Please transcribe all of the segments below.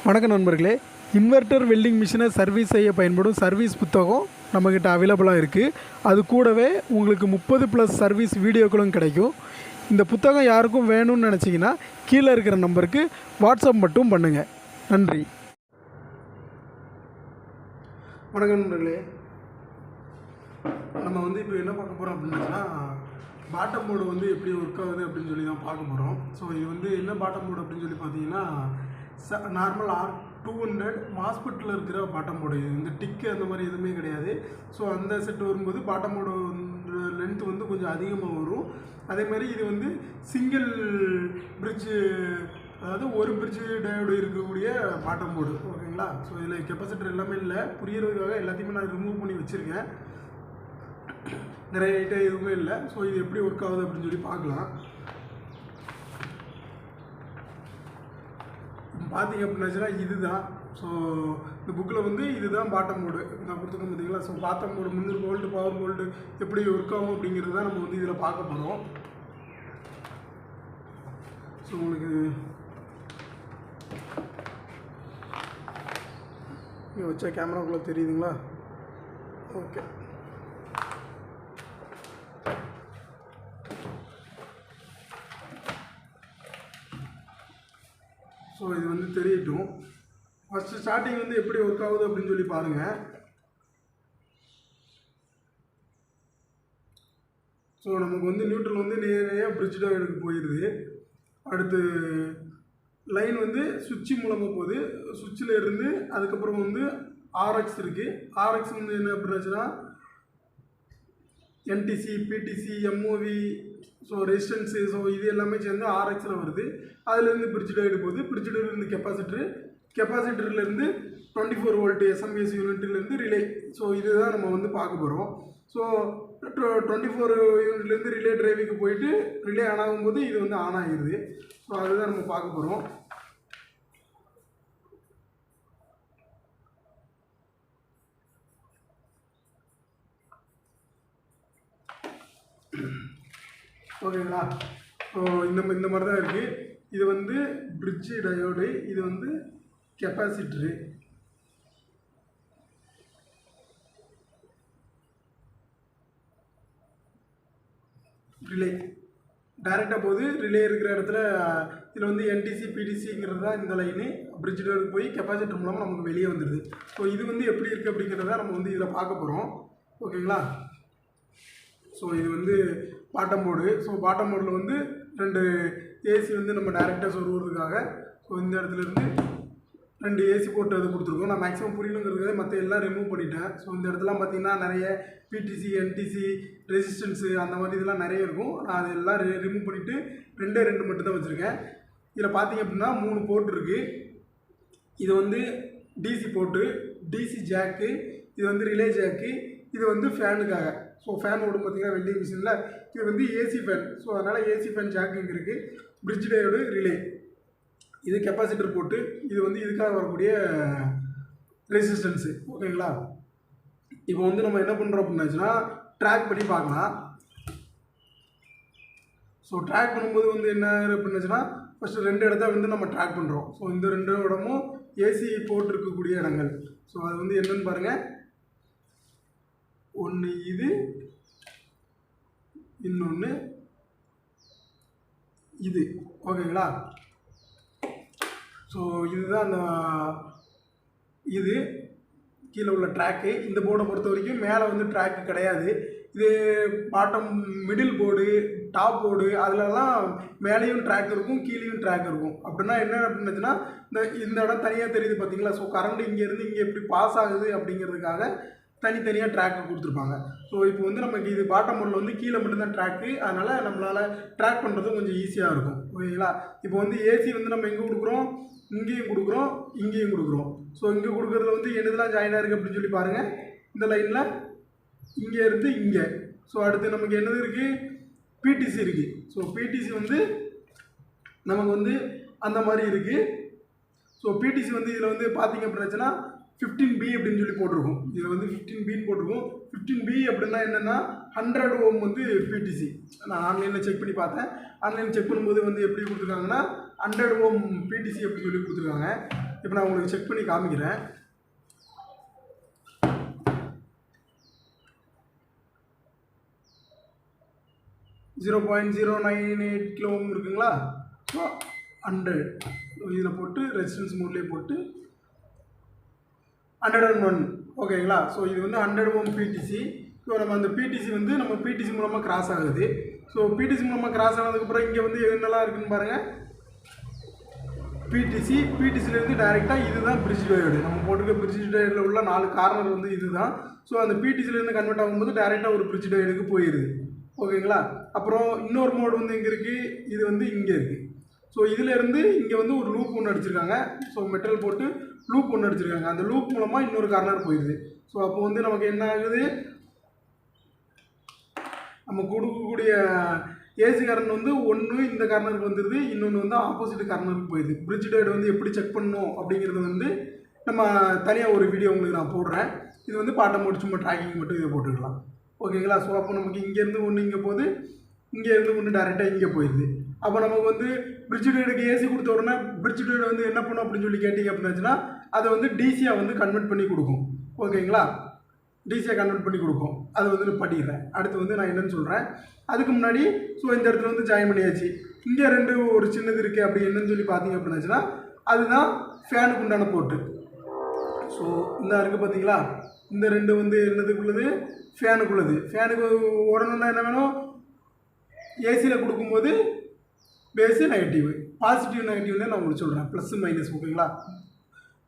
வணக்கம் நண்பர்களே, inverter welding மிஷினை சர்வீஸ் செய்ய பயன்படும் சர்வீஸ் புத்தகம் நம்மக்கிட்ட அவைலபிளாக இருக்குது. அது கூடவே உங்களுக்கு 30+ சர்வீஸ் வீடியோக்களும் கிடைக்கும். இந்த புத்தகம் யாருக்கும் வேணும்னு நினச்சிங்கன்னா கீழே இருக்கிற நம்பருக்கு வாட்ஸ்அப் மட்டும் பண்ணுங்கள். நன்றி. வணக்கம் நண்பர்களே, நம்ம இப்போ என்ன பார்க்க போகிறோம் அப்படின்னா, பாட்டம் போர்டு எப்படி ஒர்க் ஆகுது அப்படின்னு சொல்லி தான் பார்க்க போகிறோம். ஸோ இது என்ன பாட்டம் போர்டு அப்படின்னு சொல்லி பார்த்தீங்கன்னா, நார்மல் R200 மாஸ்பெட்டில் இருக்கிற பாட்டம் போர்டு. இது டிக்கு அந்த மாதிரி எதுவுமே கிடையாது. ஸோ அந்த செட்டு வரும்போது பாட்டம் போர்டு லென்த் கொஞ்சம் அதிகமாக வரும். அதே மாதிரி இது சிங்கிள் பிரிட்ஜு, அதாவது ஒரு பிரிட்ஜு டயோடு இருக்கக்கூடிய பாட்டம் போர்டு. ஓகேங்களா? ஸோ இதில் கெப்பாசிட்டர் எல்லாமே இல்லை, புரியறதுக்காக எல்லாத்தையுமே நான் ரிமூவ் பண்ணி வச்சுருக்கேன். நிறைய ஐட்டம் எதுவுமே இல்லை. ஸோ இது எப்படி ஒர்க் ஆகுது அப்படின்னு சொல்லி பார்க்கலாம். பார்த்தீங்க அப்படின்னாச்சுன்னா இதுதான். ஸோ இந்த புக்கில் இதுதான் பாட்டம் போர்டு நான் கொடுத்துருக்கோம் பார்த்தீங்களா. So bottom board 300 volt power bolt எப்படி ஒர்க் ஆகும் அப்படிங்கிறது தான் நம்ம இதில் பார்க்க போகிறோம். ஸோ உங்களுக்கு இங்கே வச்ச கேமராக்குள்ளே தெரியுதுங்களா? ஓகே. ஸோ இது தெரியட்டும். ஃபஸ்ட்டு ஸ்டார்டிங் எப்படி ஒர்க் ஆகுது அப்படின்னு சொல்லி பாருங்கள். ஸோ நமக்கு நியூட்ரல் நேராக பிரிட்ஜ் டயோடுக்கு போயிடுது. அடுத்து லைன் சுவிட்சு மூலமாக போகுது. சுவிட்சில் இருந்து அதுக்கப்புறம் RX இருக்குது. RX என்ன அப்படின்னாச்சுன்னா NTC, PTC, MOV, so resistance, so இது எல்லாமே சேர்ந்து RXயில் வருது. அதுலேருந்து பிரிட்ஜ் டயோடு போகுது. பிரிட்ஜ் டயோடுலேருந்து கெப்பாசிட்டர்லேருந்து 24 வோல்ட் SMS யூனிட்லேருந்து ரிலே. ஸோ இதுதான் நம்ம பார்க்க போகிறோம். ஸோ 24 யூனிட்லேருந்து ரிலே டிரைவுக்கு போயிட்டு ரிலே ஆன் ஆகும்போது இது ஆன் ஆகிடுது. ஸோ அதுதான் நம்ம பார்க்க போகிறோம். ஓகேங்களா? ஸோ இந்த மாதிரி தான் இருக்குது. இது பிரிட்ஜு டயோடு, இது கெப்பாசிட்டரு. ரிலே டைரெக்டாக போகுது. ரிலே இருக்கிற இடத்துல இதில் NTC, PTCங்கிறது தான் இந்த லைனு. பிரிட்ஜ் டயோடுக்கு போய் கெப்பாசிட்டர் மூலமாக நமக்கு வெளியே வந்துடுது. ஸோ இது எப்படி இருக்குது அப்படிங்கிறத நம்ம இதில் பார்க்க போகிறோம். ஓகேங்களா? ஸோ இது பாட்டம் போர்டு. ஸோ பாட்டம் போர்டில் 2 ஏசி நம்ம டைரெக்டாக சொருகிறதுக்காக ஸோ இந்த இடத்துலேருந்து 2 ஏசி போட்டு அது கொடுத்துருக்கோம். நான் மேக்ஸிமம் புரியணுங்கிறதுக்காக மற்ற எல்லாம் ரிமூவ் பண்ணிட்டேன். ஸோ இந்த இடத்துலாம் பார்த்திங்கன்னா நிறைய PTC, NTC, ரெசிஸ்டன்ஸு அந்த மாதிரி இதெல்லாம் நிறைய இருக்கும். நான் அதெல்லாம் ரிமூவ் பண்ணிவிட்டு 2 மட்டும் தான் வச்சுருக்கேன். இதில் பார்த்திங்க அப்படின்னா 3 போர்ட் இருக்குது. இது DC போர்ட்டு, DC ஜாக்கு, இது ரிலே ஜாக்கு, இது ஃபேனுக்காக. ஸோ ஃபேன் ஓடும் பார்த்திங்கன்னா வெல்டிங் மிஷினில் இது AC ஃபேன். ஸோ அதனால் AC ஃபேன் ஜாக்கு இங்கே இருக்குது. பிரிட்ஜ் டயோடு, ரிலே, இது கெப்பாசிட்டர் போட்டு, இது இதுக்காக வரக்கூடிய ரெசிஸ்டன்ஸு. ஓகேங்களா? இப்போ நம்ம என்ன பண்ணுறோம் அப்படின்னாச்சுன்னா ட்ராக் பண்ணி பார்க்கலாம். ஸோ ட்ராக் பண்ணும்போது என்ன அப்படின்னாச்சுன்னா ஃபஸ்ட்டு 2 இடத்த நம்ம ட்ராக் பண்ணுறோம். ஸோ இந்த 2 இடமும் ஏசி போட்டு இருக்கக்கூடிய இடங்கள். ஸோ அது என்னன்னு பாருங்கள். ஒன்று இது, இன்னொன்று இது. ஓகேங்களா? ஸோ இதுதான் அந்த இது கீழே உள்ள ட்ராக்கு. இந்த போர்டை பொறுத்த வரைக்கும் மேலே ட்ராக்கு கிடையாது. இது bottom middle board, top board, அதிலலாம் மேலேயும் ட்ராக் இருக்கும், கீழேயும் ட்ராக் இருக்கும். அப்படின்னா என்ன அப்படின்னுச்சுன்னா இந்த இடம் தனியாக தெரியுது பார்த்தீங்களா? ஸோ கரண்ட் இங்கேருந்து இங்கே எப்படி பாஸ் ஆகுது அப்படிங்கிறதுக்காக தனித்தனியாக ட்ராக்கு கொடுத்துருப்பாங்க. ஸோ இப்போ நமக்கு இது பாட்டம் போர்டில் கீழே மட்டும்தான் ட்ராக்கு. அதனால் நம்மளால் ட்ராக் பண்ணுறதும் கொஞ்சம் ஈஸியாக இருக்கும். ஓகேங்களா? இப்போ ஏசி நம்ம எங்கே கொடுக்குறோம், இங்கேயும் கொடுக்குறோம், இங்கேயும் கொடுக்குறோம். ஸோ இங்கே கொடுக்குறதுல என்னதுலாம் ஜாயின் ஆகிருக்கு அப்படின்னு சொல்லி பாருங்கள். இந்த லைனில் இங்கே இருந்து இங்கே. ஸோ அடுத்து நமக்கு என்னது இருக்குது, PTC இருக்குது. ஸோ PTC நமக்கு அந்த மாதிரி இருக்குது. ஸோ PTC இதில் பார்த்திங்க அப்படின்னாச்சுன்னா 15B அப்படின்னு சொல்லி போட்டிருக்கும். இதில் 15Bன்னு போட்டிருக்கும். 15B அப்படின்னா என்னென்னா 100 ஓம் PTC. நான் ஆன்லைனில் செக் பண்ணி பார்த்தேன். ஆன்லைனில் செக் பண்ணும்போது எப்படி கொடுத்துருக்காங்கன்னா 100 ஓம் PTC அப்படின்னு சொல்லி கொடுத்துருக்காங்க. இப்போ நான் உங்களுக்கு செக் பண்ணி காமிக்கிறேன். .098 கிலோ ஓம் இருக்குங்களா? ஸோ 100 இதில் போட்டு ரெசிஸ்டன்ஸ் மோட்லேயே போட்டு 101 ஓகேங்களா? ஸோ இது வந்து 100 ஓம் பிடிசி. ஸோ நம்ம அந்த பிடிசி வந்து நம்ம பிடிசி மூலமாக கிராஸ் ஆகுது. ஸோ பிடிசி மூலமாக கிராஸ் ஆனதுக்கப்புறம் இங்கே வந்து என்னெல்லாம் இருக்குதுன்னு பாருங்கள். பிடிசிலேருந்து டைரெக்டாக இதுதான் பிரிட்ஜ் டயோடு. நம்ம போட்டுக்க பிரிட்ஜ் டயோடில் உள்ள 4 கார்னர் வந்து இதுதான். ஸோ அந்த பிடிசிலேருந்து கன்வெர்ட் ஆகும்போது டைரெக்டாக ஒரு பிரிட்ஜ் டயோடுக்கு போயிடுது. ஓகேங்களா? அப்புறம் இன்னொரு மோடு வந்து எங்கே இருக்குது? இது வந்து இங்கே இருக்குது. ஸோ இதிலேருந்து இங்கே வந்து ஒரு லூப் ஒன்று அடிச்சிருக்காங்க. ஸோ மெட்டல் போட்டு லூப் ஒன்று அடிச்சிருக்காங்க. அந்த லூப் மூலமாக இன்னொரு கார்னர் போயிடுது. ஸோ அப்போ வந்து நமக்கு என்ன ஆகுது? நம்ம கொடுக்கக்கூடிய ஏசி கரண்ட் வந்து ஒன்று இந்த கார்னருக்கு வந்துடுது, இன்னொன்று வந்து ஆப்போசிட் கார்னருக்கு போயிடுது. பிரிட்ஜ் டயோடு வந்து எப்படி செக் பண்ணணும் அப்படிங்கிறது வந்து நம்ம தனியாக ஒரு வீடியோ உங்களுக்கு நான் போடுறேன். இது வந்து பாட்டை மட்டும் சும்மா ட்ராக்கிங் மட்டும் இதை போட்டுக்கலாம். ஓகேங்களா? ஸோ அப்போ நமக்கு இங்கேருந்து ஒன்று இங்கே போகுது, இங்கேருந்து ஒன்று டேரெக்டாக இங்கே போயிடுது. அப்போ நமக்கு வந்து பிரிட்ஜ் டயோடுக்கு ஏசி கொடுத்த உடனே பிரிட்ஜ் டயோடு வந்து என்ன பண்ணும் அப்படின்னு சொல்லி கேட்டிங்க அப்படின்னாச்சுன்னா அதை வந்து டிசியாக வந்து கன்வெர்ட் பண்ணி கொடுக்கும். ஓகேங்களா? டிசியாக கன்வெர்ட் பண்ணி கொடுக்கும். அது வந்து நான் படிக்கிறேன். அடுத்து வந்து நான் என்னென்னு சொல்கிறேன். அதுக்கு முன்னாடி ஸோ இந்த இடத்துல வந்து ஜாயின் பண்ணியாச்சு. இங்கே ஒரு சின்னது இருக்குது. அப்படி என்னன்னு சொல்லி பார்த்தீங்க அப்படின்னாச்சுன்னா அதுதான் ஃபேனுக்கு உண்டான போர்ட்டு. ஸோ இந்த இருக்குது பார்த்தீங்களா? இந்த ரெண்டு வந்து என்னதுக்குள்ளது? ஃபேனுக்குள்ளது. ஃபேனுக்கு ஓடணுன்னா என்ன வேணும்? ஏசியில் கொடுக்கும்போது பேஸு நெகட்டிவ், பாசிட்டிவ் நெகட்டிவ்னு நான் உங்களுக்கு சொல்கிறேன். Plus minus. ஓகேங்களா?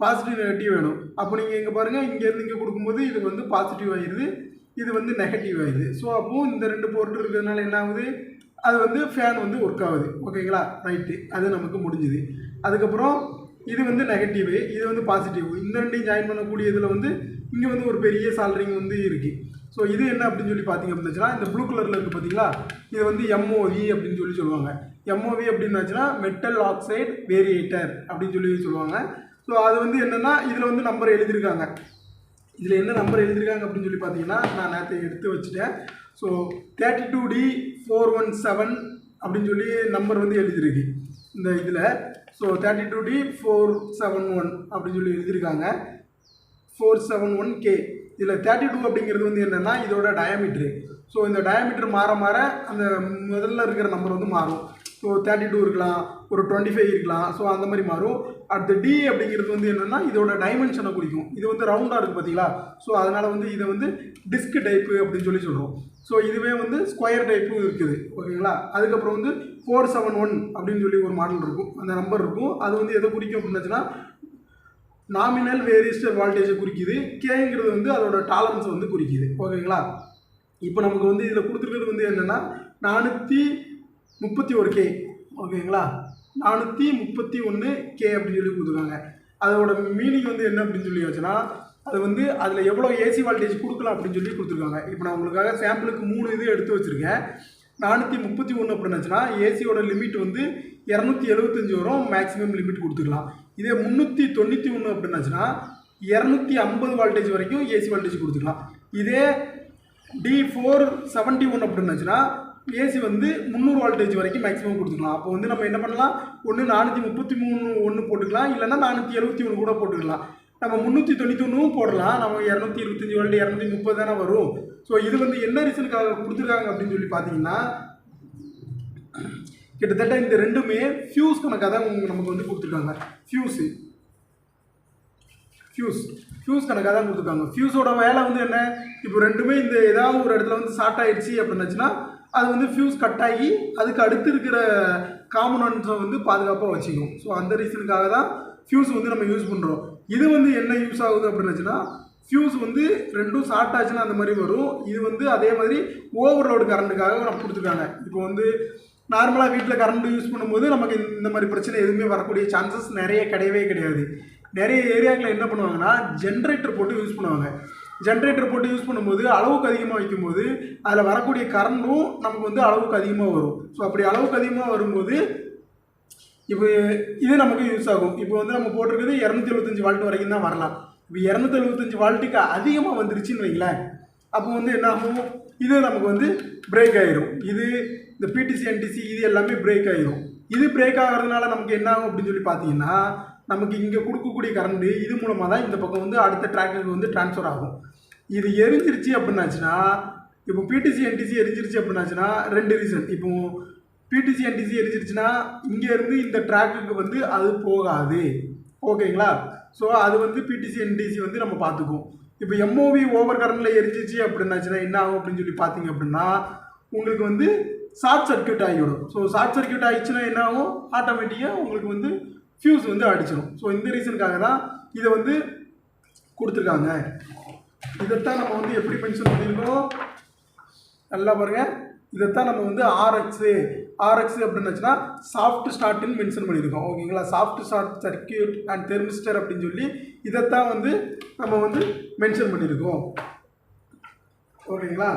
பாசிட்டிவ் நெகட்டிவ் வேணும். அப்போ நீங்கள் இங்கே பாருங்கள், இங்கேருந்து இங்கே கொடுக்கும்போது இது வந்து பாசிட்டிவ் ஆகிடுது, இது வந்து நெகட்டிவ் ஆகிடுது. ஸோ அப்போது இந்த ரெண்டு போர்ட்டு இருக்கிறதுனால என்ன ஆகுது? அது வந்து ஃபேன் வந்து ஒர்க் ஆகுது. ஓகேங்களா? ரைட்டு, அது நமக்கு முடிஞ்சுது. அதுக்கப்புறம் இது வந்து நெகட்டிவ், இது வந்து பாசிட்டிவ். இந்த ரெண்டையும் ஜாயின் பண்ணக்கூடிய இதில் வந்து இங்கே வந்து ஒரு பெரிய சால்ட்ரிங் வந்து இருக்குது. ஸோ இது என்ன அப்படின்னு சொல்லி பார்த்தீங்க அப்படின்னாச்சுன்னா இந்த ப்ளூ கலரில் இருக்குது பார்த்தீங்களா? இது வந்து எம்ஓவி அப்படின்னு சொல்லி சொல்லுவாங்க. எம்ஓவி அப்படின்னாச்சுன்னா மெட்டல் ஆக்சைடு வேரியேட்டர் அப்படின்னு சொல்லி சொல்லுவாங்க. ஸோ அது வந்து என்னென்னா இதில் வந்து நம்பர் எழுதியிருக்காங்க. இதில் என்ன நம்பர் எழுதியிருக்காங்க அப்படின்னு சொல்லி பார்த்தீங்கன்னா நான் நேற்று எடுத்து வச்சுட்டேன். ஸோ 32D417 அப்படின்னு சொல்லி நம்பர் வந்து எழுதியிருக்கு இந்த இதில். ஸோ 32D471 அப்படின்னு சொல்லி எழுதியிருக்காங்க. 471K. இதில் 32 அப்படிங்கிறது வந்து என்னென்னா இதோட டயாமீட்ரு. ஸோ இந்த டயாமீட்டர் மாற மாற அந்த முதல்ல இருக்கிற நம்பர் வந்து மாறும். ஸோ 32 இருக்கலாம், ஒரு 25 இருக்கலாம். ஸோ அந்த மாதிரி மாறும். அடுத்து D அப்படிங்கிறது வந்து என்னென்னா இதோட டைமென்ஷனை குறிக்கும். இது வந்து ரவுண்டாக இருக்குது பார்த்தீங்களா? ஸோ அதனால் வந்து இதை வந்து டிஸ்க் டைப்பு அப்படின்னு சொல்லி சொல்கிறோம். ஸோ இதுவே வந்து ஸ்கொயர் டைப்பும் இருக்குது. ஓகேங்களா? அதுக்கப்புறம் வந்து 471 அப்படின்னு சொல்லி ஒரு மாடல் இருக்கும், அந்த நம்பர் இருக்கும். அது வந்து எதை குறிக்கும் அப்படின்னாச்சுன்னா நாமினல் வேரிஸ்டர் வால்டேஜை குறிக்குது. கேங்கிறது வந்து அதோட டாலரன்ஸை வந்து குறிக்குது. ஓகேங்களா? இப்போ நமக்கு வந்து இதில் கொடுத்துருக்கிறது வந்து என்னென்னா 431K. ஓகேங்களா? 431K அப்படின்னு சொல்லி கொடுத்துருக்காங்க. அதோட மீனிங் வந்து என்ன அப்படின்னு சொல்லி வச்சுன்னா அது வந்து அதில் எவ்வளோ ஏசி வால்டேஜ் கொடுக்கலாம் அப்படின்னு சொல்லி கொடுத்துருக்காங்க. இப்போ நான் உங்களுக்காக சாம்பிளுக்கு 3 இது எடுத்து வச்சுருக்கேன். 431 அப்படின்னாச்சுன்னா ஏசியோட லிமிட் வந்து 275 வரும், மேக்ஸிமம் லிமிட் கொடுத்துக்கலாம். இதே 391 அப்படின்னாச்சுன்னா 250 வால்டேஜ் வரைக்கும் ஏசி வால்டேஜ் கொடுத்துக்கலாம். இதே D471 அப்படின்னாச்சுன்னா ஏசி வந்து 300 வால்டேஜ் வரைக்கும் மேக்ஸிமம் கொடுத்துக்கலாம். அப்போ வந்து நம்ம என்ன பண்ணலாம்? ஒன்று 433 போட்டுக்கலாம், இல்லைன்னா 471 கூட போட்டுக்கலாம். நம்ம 391 போடலாம். நம்ம 225 வால்ட் 230 தானே வரும். ஸோ இது வந்து என்ன ரீசனுக்காக கொடுத்துருக்காங்க அப்படின்னு சொல்லி பார்த்தீங்கன்னா கிட்டத்தட்ட இந்த ரெண்டுமே ஃபியூஸ் கணக்காக தான் நமக்கு வந்து கொடுத்துருக்காங்க. ஃபியூஸ் கணக்காக தான் கொடுத்துருக்காங்க. ஃபியூஸோட வேலை வந்து என்ன? இப்போ ரெண்டுமே இந்த ஏதாவது ஒரு இடத்துல வந்து ஷார்ட் ஆகிடுச்சு அப்படின்னாச்சுன்னா அது வந்து ஃபியூஸ் கட் ஆகி அதுக்கு அடுத்து இருக்கிற காம்பனன்ட்ஸை வந்து பாதுகாப்பாக வச்சுக்கும். ஸோ அந்த ரீசனுக்காக தான் ஃபியூஸ் வந்து நம்ம யூஸ் பண்ணுறோம். இது வந்து என்ன யூஸ் ஆகுது அப்படின்னாச்சுன்னா ஃபியூஸ் வந்து ரெண்டும் ஷார்ட் ஆச்சுன்னா அந்த மாதிரி வரும். இது வந்து அதே மாதிரி ஓவர்லோடு கரண்ட்டுக்காக நம்ம கொடுத்துருக்காங்க. இப்போ வந்து நார்மலாக வீட்டில் கரண்ட் யூஸ் பண்ணும்போது நமக்கு இந்த மாதிரி பிரச்சனை எதுவுமே வரக்கூடிய சான்சஸ் நிறைய கிடையாது. நிறைய ஏரியாக்களில் என்ன பண்ணுவாங்கன்னா ஜென்ரேட்டர் போட்டு யூஸ் பண்ணுவாங்க. ஜென்ரேட்டர் போட்டு யூஸ் பண்ணும்போது அளவுக்கு அதிகமாக வைக்கும்போது அதில் வரக்கூடிய கரண்ட்டும் நமக்கு வந்து அளவுக்கு அதிகமாக வரும். ஸோ அப்படி அளவுக்கு அதிகமாக வரும்போது இப்போ இது நமக்கு யூஸ் ஆகும். இப்போ வந்து நம்ம போட்டிருக்கிறது 275 வால்ட் வரைக்கும் தான் வரலாம். இப்போ 275 வால்ட்டுக்கு அதிகமாக வந்துருச்சுன்னு வைங்களேன், அப்போ வந்து என்ன ஆகும்? இது நமக்கு வந்து பிரேக் ஆகிடும். இது இந்த பிடிசி என்டிசி இது எல்லாமே பிரேக் ஆகிடும். இது பிரேக் ஆகிறதுனால நமக்கு என்ன ஆகும் அப்படின்னு சொல்லி பார்த்தீங்கன்னா நமக்கு இங்கே கொடுக்கக்கூடிய கரண்ட் இது மூலமாக தான் இந்த பக்கம் வந்து அடுத்த ட்ராக்குக்கு வந்து ட்ரான்ஸ்ஃபர் ஆகும். இது எரிஞ்சிருச்சு அப்படின்னாச்சுன்னா, இப்போ பிடிசி என்டிசி எரிஞ்சிருச்சு அப்படின்னாச்சுன்னா 2 ரீசன். இப்போ பிடிசி என்டிசி எரிஞ்சிருச்சுன்னா இங்கேருந்து இந்த ட்ராக்குக்கு வந்து அது போகாது. ஓகேங்களா? ஸோ அது வந்து பிடிசி என்டிசி வந்து நம்ம பார்த்துக்குவோம். இப்போ எம்ஓவி ஓவர் கரண்டில் எரிஞ்சிச்சு அப்படின்னாச்சுன்னா என்ன ஆகும் அப்படின்னு சொல்லி பார்த்தீங்க அப்படின்னா, உங்களுக்கு வந்து ஷார்ட் சர்க்யூட் ஆகிவிடும். ஸோ ஷார்ட் சர்க்யூட் ஆகிடுச்சுன்னா என்ன ஆகும், ஆட்டோமேட்டிக்காக உங்களுக்கு வந்து ஃபியூஸ் வந்து அடிச்சிடும். ஸோ இந்த ரீசனுக்காக தான் இதை வந்து கொடுத்துருக்காங்க. இதைத்தான் நம்ம வந்து எப்படி மென்ஷன் பண்ணியிருக்கோம், நல்லா பாருங்கள். இதைத்தான் நம்ம வந்து ஆர்எக்ஸ் அப்படின்னுச்சுன்னா சாஃப்ட் ஸ்டார்ட்னு மென்ஷன் பண்ணியிருக்கோம். ஓகேங்களா? Soft start circuit and thermistor அப்படின்னு சொல்லி இதைத்தான் வந்து நம்ம வந்து மென்ஷன் பண்ணியிருக்கோம். ஓகேங்களா?